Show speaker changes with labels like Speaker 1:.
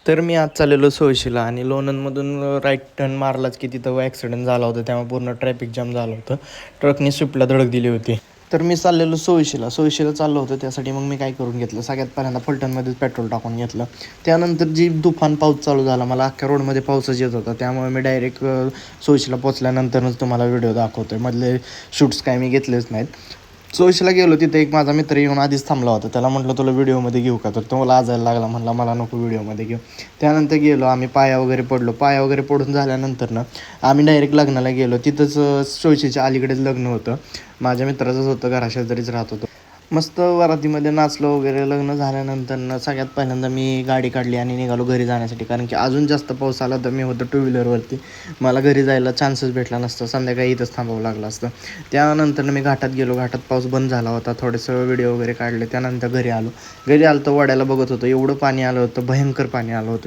Speaker 1: तर मी आज चाललेलो सोळशीला आणि लोणंदमधून राईट टर्न मारलाच की तिथं ॲक्सिडेंट झाला होता. त्यामुळे पूर्ण ट्रॅफिक जाम झालं होतं. ट्रकने स्विफ्टला धडक दिली होती. तर मी चाललेलो सोळशीला चाललो होतो. त्यासाठी मग मी काय करून घेतलं, सगळ्यात पहिल्यांदा फलटणमध्येच पेट्रोल टाकून घेतलं. त्यानंतर जी तुफान पाऊस चालू झाला, मला अख्ख्या रोडमध्ये पाऊसच येत होता. त्यामुळे मी डायरेक्ट सोळशीला पोचल्यानंतरच तुम्हाला व्हिडिओ दाखवतो आहे. मधले शूट्स काय मी घेतलेच नाहीत. सोळशीला गेलो, तिथे एक माझा मित्र येऊन आधीच थांबला होता. त्याला म्हटलं तुला व्हिडिओमध्ये घेऊ का, तर तो मला लाजायला लागला, म्हणला मला नको व्हिडिओमध्ये घेऊ. त्यानंतर गेलो आम्ही, पाया वगैरे पडलो. पाया वगैरे पडून झाल्यानंतर ना आम्ही डायरेक्ट लग्नाला गेलो. तिथंच सोळशीच्या अलीकडेच लग्न होतं. माझ्या मित्राचंच होतं, घराशेजारीच राहत होतो. मस्त वरातीमध्ये नाचलो वगैरे. लग्न झाल्यानंतर सगळ्यात पहिल्यांदा मी गाडी काढली आणि निघालो घरी जाण्यासाठी, कारण की अजून जास्त पाऊस आला तर मी होतो टू व्हीलरवरती, मला घरी जायला चान्सच भेटला नसतं. संध्याकाळी इथंच थांबावं लागलं असतं. त्यानंतर मी घाटात गेलो. घाटात पाऊस बंद झाला होता. थोडंसं व्हिडिओ वगैरे काढले. त्यानंतर घरी आलो तर वड्याला बघत होतो, एवढं पाणी आलं होतं, भयंकर पाणी आलं होतं.